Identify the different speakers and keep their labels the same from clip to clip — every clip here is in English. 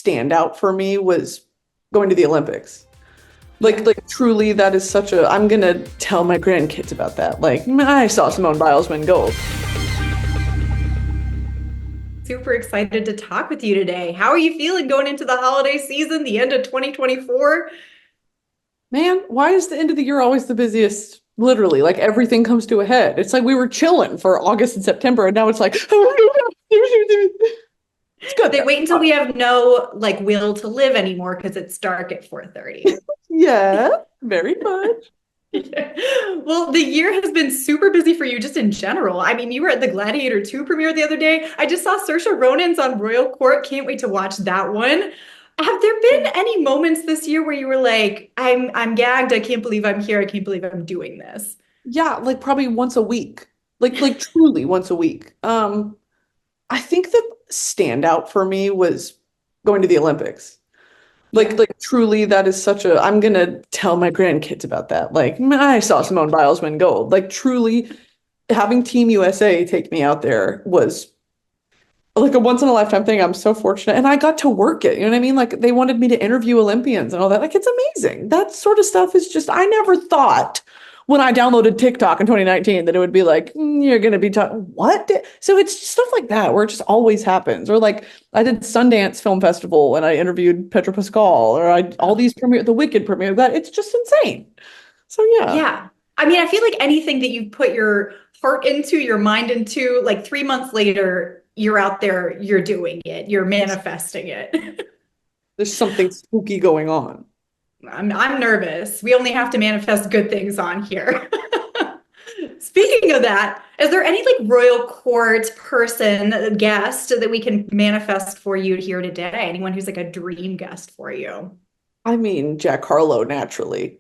Speaker 1: standout for me was going to the Olympics. Like truly, that is such a, I'm gonna tell my grandkids about that. Like, I saw Simone Biles win gold.
Speaker 2: Super excited to talk with you today. How are you feeling going into the holiday season, the end of 2024?
Speaker 1: Man, why is the end of the year always the busiest? Literally, like everything comes to a head. It's like we were chilling for August and September, and now it's like, it's good
Speaker 2: They
Speaker 1: though.
Speaker 2: wait until we have no like will to live anymore because it's dark at 4:30.
Speaker 1: Yeah, very much.
Speaker 2: Well, the year has been super busy for you just in general. I mean, you were at the Gladiator 2 premiere the other day. I just saw Saoirse Ronan's on Royal Court. Can't wait to watch that one. Have there been any moments this year where you were like, I'm gagged. I can't believe I'm here. I can't believe I'm doing this.
Speaker 1: Yeah, like probably once a week. Like truly once a week. I think the standout for me was going to the Olympics.
Speaker 2: Yeah.
Speaker 1: Like truly, that is such a, I'm gonna tell my grandkids about that. Like, I saw Simone Biles win gold. Like truly, having Team USA take me out there was like a once in a lifetime thing. I'm so fortunate. And I got to work it. You know what I mean? Like they wanted me to interview Olympians and all that. Like it's amazing. That sort of stuff is just, I never thought when I downloaded TikTok in 2019 that it would be like, you're going to be talking, what? So it's stuff like that where it just always happens. Or like I did Sundance Film Festival and I interviewed Pedro Pascal, or all these premiere, the Wicked premiere, that it's just insane. So yeah.
Speaker 2: Yeah. I mean, I feel like anything that you put your heart into, your mind into, like 3 months later, you're out there, you're doing it, you're manifesting it.
Speaker 1: There's something spooky going on.
Speaker 2: I'm nervous. We only have to manifest good things on here. Speaking of that, is there any like royal court person, guest that we can manifest for you here today? Anyone who's like a dream guest for you?
Speaker 1: I mean, Jack Harlow, naturally.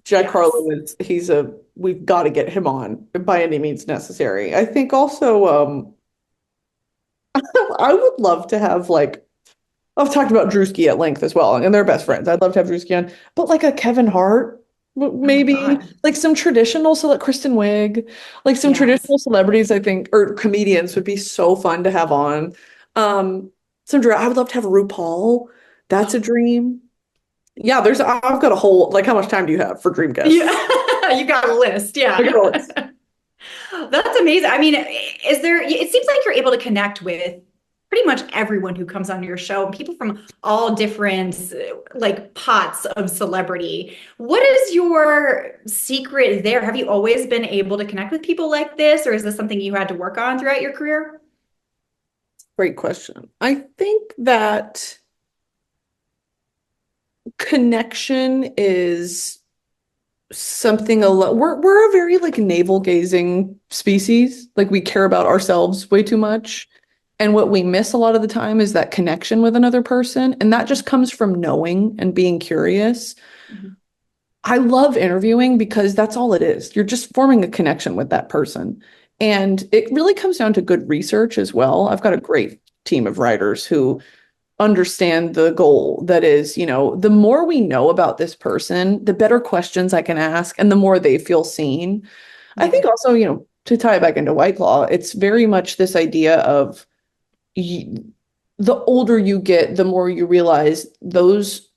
Speaker 1: Jack
Speaker 2: Yes.
Speaker 1: Harlow is, we've got to get him on by any means necessary. I think also, I would love to have like, I've talked about Drewski at length as well, and they're best friends. I'd love to have Drewski on, but like a Kevin Hart,
Speaker 2: Oh my
Speaker 1: maybe
Speaker 2: God.
Speaker 1: like some traditional, so like Kristen Wiig, like some
Speaker 2: Yes.
Speaker 1: traditional celebrities, I think, or comedians would be so fun to have on. Um, I would love to have RuPaul. That's a dream. Yeah, I've got a whole, like, how much time do you have for dream guests?
Speaker 2: Yeah, you got a list.
Speaker 1: I
Speaker 2: Yeah.
Speaker 1: got a list.
Speaker 2: That's amazing. I mean, it seems like you're able to connect with pretty much everyone who comes on your show, people from all different like pots of celebrity. What is your secret there? Have you always been able to connect with people like this, or is this something you had to work on throughout your career?
Speaker 1: Great question. I think that connection is something a lot. We're a very like navel gazing species. Like we care about ourselves way too much. And what we miss a lot of the time is that connection with another person. And that just comes from knowing and being curious.
Speaker 2: Mhm.
Speaker 1: I love interviewing because that's all it is. You're just forming a connection with that person. And it really comes down to good research as well. I've got a great team of writers who understand the goal that is, the more we know about this person, the better questions I can ask and the more they feel seen. I
Speaker 2: Yeah.
Speaker 1: think also, to tie it back into White Claw, it's very much this idea of y the older you get, the more you realize those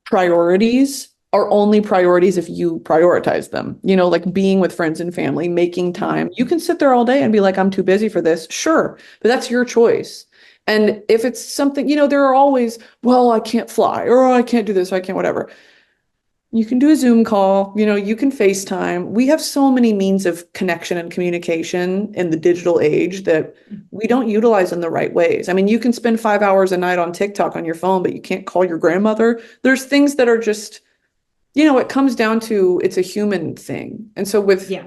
Speaker 1: priorities are only priorities if you prioritize them. Like being with friends and family, making
Speaker 2: Mhm.
Speaker 1: time. You can sit there all day and be like, I'm too busy for this. Sure, but that's your choice. And if it's something, there are always, well, I can't fly, or I can't do this, or I can't whatever. You can do a Zoom call, you can FaceTime. We have so many means of connection and communication in the digital age that we don't utilize in the right ways. I mean, you can spend 5 hours a night on TikTok on your phone, but you can't call your grandmother. There's things that are just, it comes down to it's a human thing. And so with
Speaker 2: Yeah.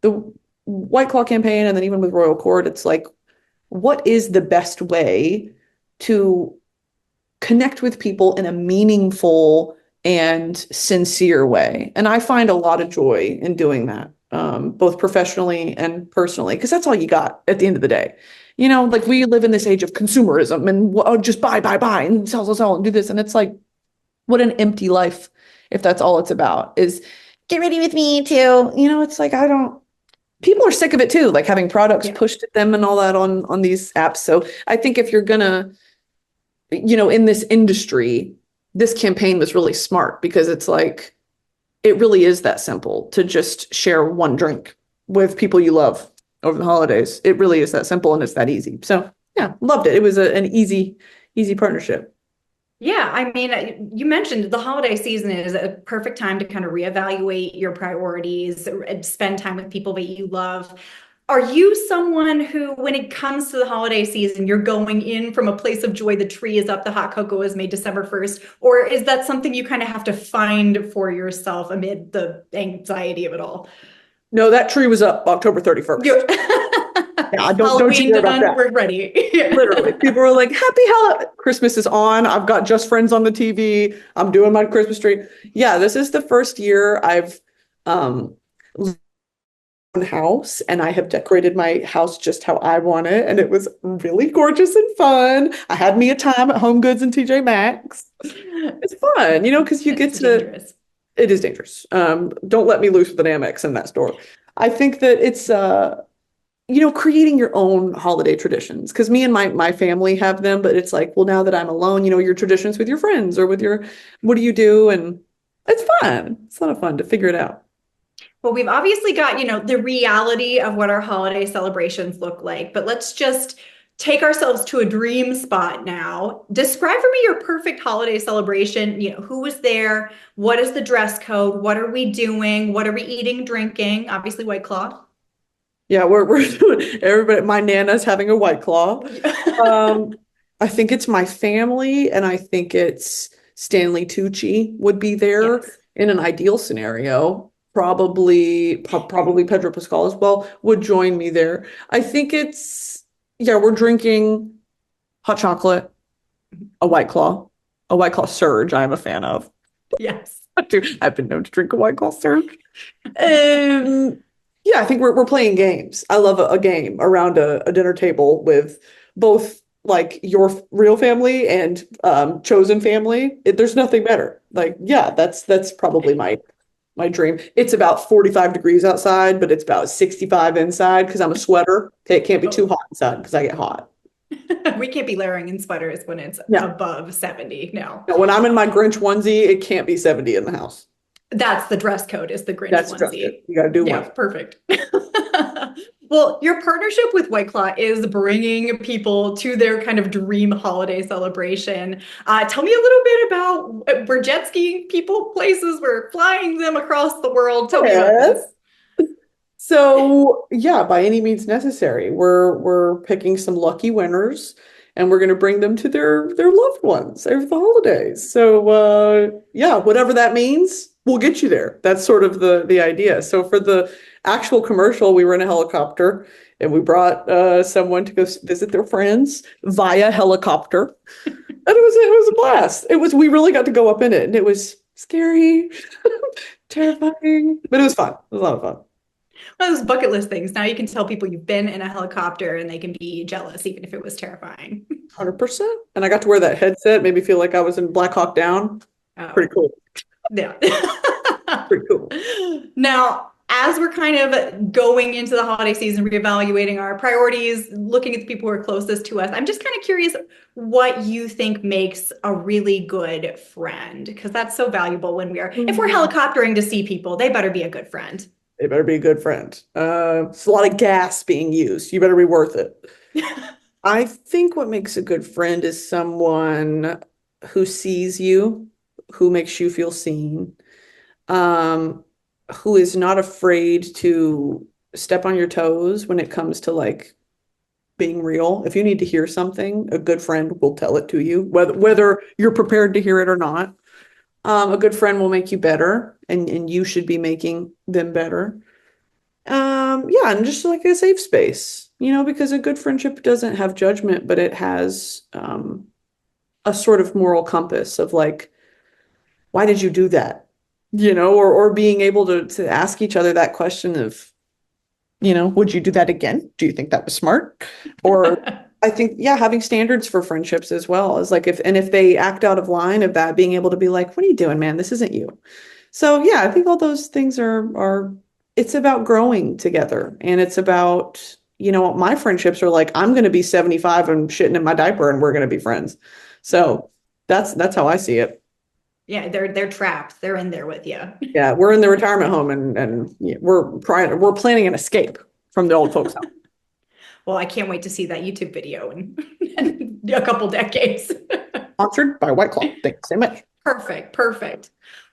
Speaker 1: the White Claw campaign and then even with Royal Court, it's like, what is the best way to connect with people in a meaningful and sincere way? And I find a lot of joy in doing that, both professionally and personally, because that's all you got at the end of the day. Like we live in this age of consumerism and just buy, and sell, and do this. And it's like, what an empty life if that's all it's about is get ready with me too. It's like, people are sick of it too, like having products
Speaker 2: Yeah.
Speaker 1: pushed at them and all that on these apps. So I think in this industry, this campaign was really smart because it's like, it really is that simple to just share one drink with people you love over the holidays. It really is that simple and it's that easy. So yeah, loved it. It was an easy partnership.
Speaker 2: Yeah, I mean, you mentioned the holiday season is a perfect time to kind of reevaluate your priorities and spend time with people that you love. Are you someone who, when it comes to the holiday season, you're going in from a place of joy, the tree is up, the hot cocoa is made December 1st, or is that something you kind of have to find for yourself amid the anxiety of it all?
Speaker 1: No, that tree was up October 31st.
Speaker 2: You
Speaker 1: Yeah, don't you
Speaker 2: Halloween
Speaker 1: worry about
Speaker 2: done,
Speaker 1: that.
Speaker 2: we're ready. Yeah.
Speaker 1: Literally, people were like, "Happy Halloween! Christmas is on. I've got Just Friends on the TV. I'm doing my Christmas tree." Yeah, this is the first year I've um house and I have decorated my house just how I want it. And it was really gorgeous and fun. I had me a time at Home Goods and TJ Maxx. It's fun, because you get
Speaker 2: It's
Speaker 1: to,
Speaker 2: dangerous.
Speaker 1: it is dangerous. Don't let me loose with an Amex in that store. I think that it's, creating your own holiday traditions. Because me and my family have them, but it's like, well, now that I'm alone, your traditions with your friends or with what do you do? And it's fun. It's a lot of fun to figure it out.
Speaker 2: Well, we've obviously got, the reality of what our holiday celebrations look like, but let's just take ourselves to a dream spot now. Describe for me your perfect holiday celebration. Who was there? What is the dress code? What are we doing? What are we eating, drinking? Obviously, White Claw.
Speaker 1: Yeah, we're doing everybody. My Nana's having a White Claw. Um, I think it's my family, and I think it's Stanley Tucci would be there
Speaker 2: Yes.
Speaker 1: in an ideal scenario. Probably Pedro Pascal as well would join me there. I think yeah, we're drinking hot chocolate, a White Claw Surge. I'm a fan of.
Speaker 2: Yes.
Speaker 1: I've been known to drink a White Claw Surge. Um, yeah, I think we're playing games. I love a game around a dinner table with both like your real family and chosen family. There's nothing better. Like, yeah, that's probably my dream. It's about 45 degrees outside, but it's about 65 inside because I'm a sweater. Okay, it can't be too
Speaker 2: Oh,
Speaker 1: hot inside because I get hot.
Speaker 2: we can't be layering in sweaters when it's
Speaker 1: Yeah.
Speaker 2: above 70. No.
Speaker 1: When I'm in my Grinch onesie, it can't be 70 in the house.
Speaker 2: That's the dress code is the Grinch
Speaker 1: That's just
Speaker 2: onesie.
Speaker 1: it. You got to do
Speaker 2: Yeah,
Speaker 1: one.
Speaker 2: perfect. Well, your partnership with White Claw is bringing people to their kind of dream holiday celebration. Tell me a little bit about we're jet skiing people places, we're flying them across the world. Tell me about
Speaker 1: Yes.
Speaker 2: this.
Speaker 1: So yeah, by any means necessary, we're picking some lucky winners, and we're going to bring them to their loved ones over the holidays. So yeah, whatever that means, we'll get you there. That's sort of the idea. So for the actual commercial, we were in a helicopter, and we brought someone to go visit their friends via helicopter, and it was a blast. We really got to go up in it, and it was scary, terrifying, but it was fun. It was a lot of fun.
Speaker 2: One of those bucket list things. Now you can tell people you've been in a helicopter and they can be jealous, even if it was terrifying.
Speaker 1: 100%. And I got to wear that headset, made me feel like I was in Black Hawk Down. Pretty
Speaker 2: Oh,
Speaker 1: cool.
Speaker 2: yeah.
Speaker 1: Pretty cool.
Speaker 2: Now, as we're kind of going into the holiday season, reevaluating our priorities, looking at the people who are closest to us, I'm just kind of curious what you think makes a really good friend, because that's so valuable if we're
Speaker 1: Mm.
Speaker 2: helicoptering to see people, they better be a good friend.
Speaker 1: They better be a good friend. It's a lot of gas being used. You better be worth it. I think what makes a good friend is someone who sees you, who makes you feel seen, um, who is not afraid to step on your toes when it comes to like being real. If you need to hear something, a good friend will tell it to you, whether you're prepared to hear it or not. A good friend will make you better, and you should be making them better. Yeah, and just like a safe space, because a good friendship doesn't have judgment, but it has a sort of moral compass of like, why did you do that? Or being able to ask each other that question of, would you do that again? Do you think that was smart? Or I think, yeah, having standards for friendships as well is like if they act out of line of that, being able to be like, what are you doing, man? This isn't you. So yeah, I think all those things are it's about growing together. And it's about, my friendships are like, I'm gonna be 75 and shitting in my diaper and we're gonna be friends. So that's how I see it.
Speaker 2: Yeah, they're trapped. They're in there with you.
Speaker 1: Yeah, we're in the retirement home and yeah, we're planning an escape from the old folks home.
Speaker 2: Well, I can't wait to see that YouTube video in a couple decades.
Speaker 1: Sponsored by White Claw. Thanks so much.
Speaker 2: Perfect, perfect.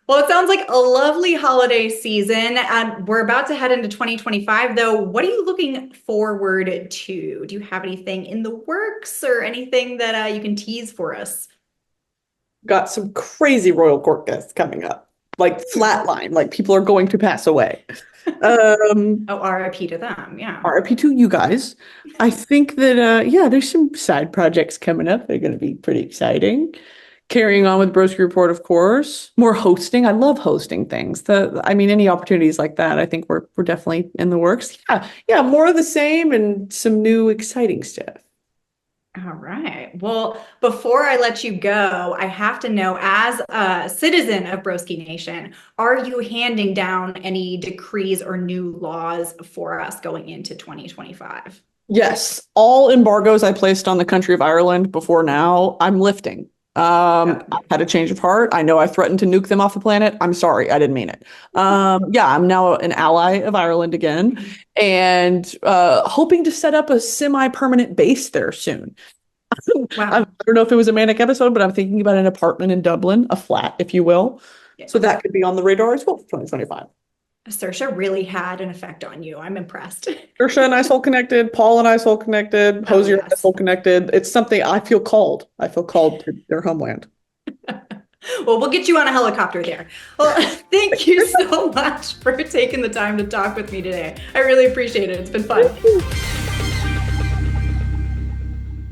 Speaker 2: Well, it sounds like a lovely holiday season. And we're about to head into 2025, though. What are you looking forward to? Do you have anything in the works or anything that you can tease for us?
Speaker 1: Got some crazy royal court guests coming up, like flatline, like people are going to pass away.
Speaker 2: Oh, RIP to them. Yeah.
Speaker 1: RIP to you guys. I think that yeah, there's some side projects coming up. They're going to be pretty exciting. Carrying on with Broski Report, of course. More hosting. I love hosting things. I mean, any opportunities like that, I think we're definitely in the works. Yeah, yeah, more of the same and some new exciting stuff.
Speaker 2: All right. Well, before I let you go, I have to know, as a citizen of Broski Nation, are you handing down any decrees or new laws for us going into 2025?
Speaker 1: Yes, all embargoes I placed on the country of Ireland before now, I'm lifting. I had a change of heart. I know I threatened to nuke them off the planet. I'm sorry, I didn't mean it. Yeah, I'm now an ally of Ireland again, and hoping to set up a semi-permanent base there soon. I
Speaker 2: Wow.
Speaker 1: don't know if it was a manic episode, but I'm thinking about an apartment in Dublin, a flat, if you will. So that could be on the radar as well for 2025.
Speaker 2: Saoirse really had an effect on you. I'm impressed.
Speaker 1: Saoirse and I soul connected. Paul and I soul connected.
Speaker 2: Oh,
Speaker 1: Hosier and I
Speaker 2: yes.
Speaker 1: soul connected. It's something I feel called. I feel called to their homeland.
Speaker 2: Well, we'll get you on a helicopter there. Well, thank you so much for taking the time to talk with me today. I really appreciate it. It's been fun.